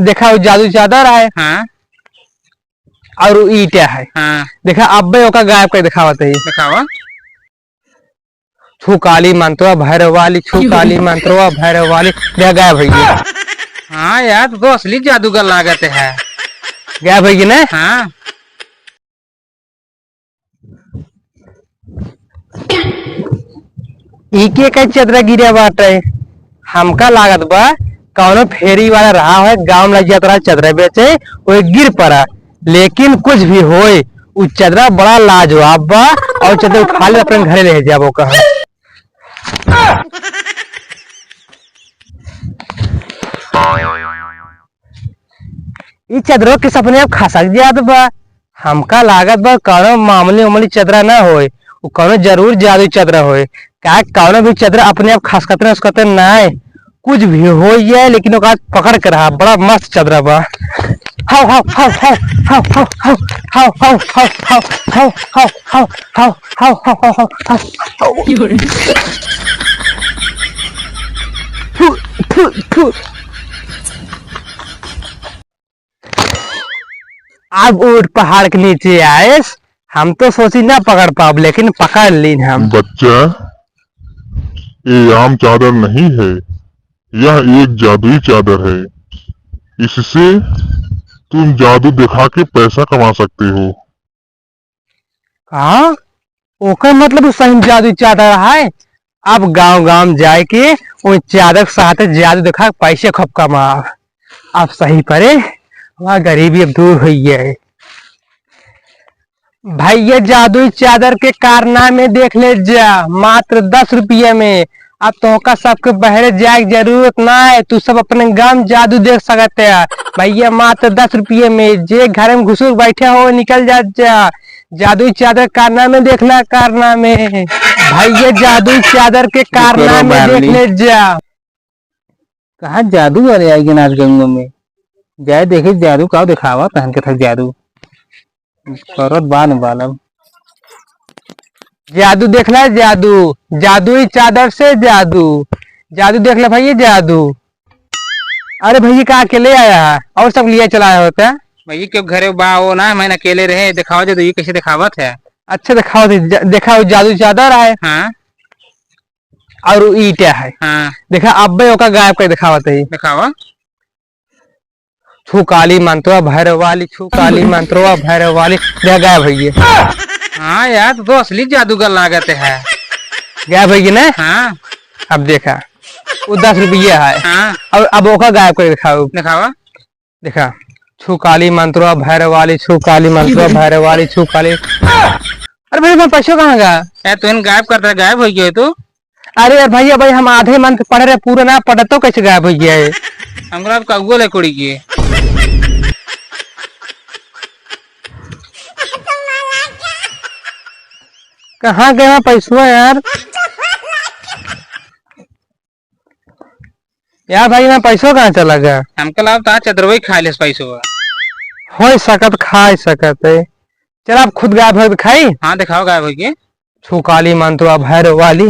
देखा वो जादू चादर है। हाँ और वो ईटा है। हाँ देखा अब ओका गायब कर दिखावत है। दिखावा। छू काली मंत्रवा भैरव वाली, छू काली मंत्रवा भैरव वाली, देखा गायब भैया। हाँ यार तो असली जादूगर लागत है। गायब भैया ना। हाँ इके का चदरा गिरा बाटे। हमका लागत बा कौनो फेरी वाला रहा है गांव में लग जाता चदरा बेचे वो गिर पड़ा। लेकिन कुछ भी होए उ चदरा बड़ा लाजवाब बा और चदरा उठा ले अपने घरे ले जाबो कहा। इ चदरों के सपने अब खसक जात बा। हमका लागत बा कौनो मामूली चदरा ना होए, वो कौनो जरूर जादू चदरा होए। क्या कौनो भी चदरा अपने आप खसकते उसकते ना है। कुछ भी हो ये लेकिन ओका पकड़ के रहा बड़ा मस्त चदरा बा। How how how how how how how how how how how how how how how how थू थू थू। अब ऊट पहाड़ के नीचे आए। हम तो सोची ना पकड़ पाब लेकिन पकड़ ली हम। बच्चा, ये आम चादर नहीं है, यह एक जादुई चादर है। इससे तुम जादू दिखा के पैसा कमा सकते हो। हाँ ओकर मतलब सही जादू चादर है। अब गांव गांव जाए के वो चादर के साथ जादू दिखा पैसे खूब कमा। अब सही परे वहाँ गरीबी अब दूर हुई है। भाई ये जादुई चादर के कारनामे देख ले जा मात्र 10 रुपये में। अब तो का सबके बहरे जाए की जरूरत ना है, तू सब अपने गांव जादू देख सकते है। भैया मात्र 10 रुपये में जे घर में घुसूर बैठे हो निकल जा। जादुई चादर कारनामे देखना कारनामे। भैया जादुई चादर के कारनामे देख ले जा। कहा जादू वाले आएगी नाच गंगों में जाए देखे जादू का दिखावा तहन के थक जादू करत बान बालम। जादू देखना है जादू, जादुई चादर से जादू। जादू देख ले भैया जादू। अरे भैया का अकेले आया है और सब लिया चलाया होता है। भैया क्यों घरे बा हो ना मैंने अकेले रहे दिखावा जो ये कैसे दिखावत है। अच्छा दिखाओ देखा वो जादू चादर है। हाँ और वो ईटा है। हाँ देखा अब ओका गायब कर दिखावत है। दिखावा। छू काली मंत्रवा भैरव वाली, छू काली मंत्रवा भैरव वाली, देखा गायब भैया। हाँ यार तो असली जादूगर लागत है। गायब भैया ना। हाँ अब देखा वो 10 रुपया है। हाँ और अब ओका गायब कर दिखाओ। दिखावा। देखा छू काली मंत्रवा भैरव वाली, छू काली मंत्रवा भैरव वाली, छू काली। अरे भैया मैं पैसों कहाँ गा। यार तू गायब करता गायब हो गया तू। अरे भैया भाई हम आधे मंत्र पढ़ रहे पूरा ना पढ़े तो कैसे गायब हो गया है। हमको आप कौगोल है कुड़ी की। कहाँ गया पैसवा यार। यार भाई मैं पैसों कहाँ चला गया। हमको लाभ था चतुर्वेई खा ले पैसों। हो सकत खा सकत है। चल आप खुद गायब हो दिखाई। हाँ दिखाओ गायब हो गए। छू काली मंत्रवा भैरव वाली।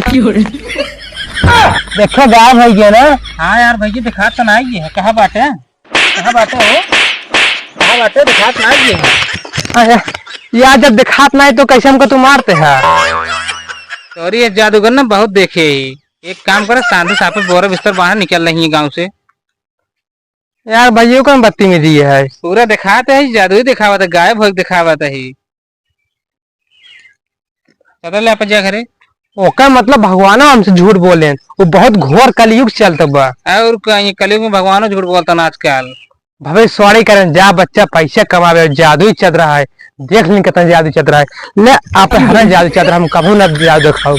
देखो गायब हो गया ना। हाँ यार भैया दिखा तो ना ये है। कहाँ बाटे कहाँ बाटे हो कहाँ बाटे दिखा तो ना ये है। यार जब दिखात नहीं तो कैसे हमको तू मारते है। सॉरी ये जादूगर ना बहुत देखे ही। एक काम करे शांति साफ बोरा बिस्तर बाहर निकल रही है गांव से। यार भैया कौन बत्ती में दी है। पूरा दिखाते है जादू ही दिखावा था गायब हो दिखावा था ही। चलो ले जा घरे। ओका मतलब भगवान हमसे झूठ बोले वो बहुत घोर कलयुग चलता बा। और कलयुग में भगवान झूठ बोलता ना आजकल। भविष्यवाणी करें जा बच्चा पैसा कमावे जादू चल रहा है। देख लें कितना जादू चल रहा है। ले आप हरा जादू चल रहा हम कभी ना जादू दिखाओ।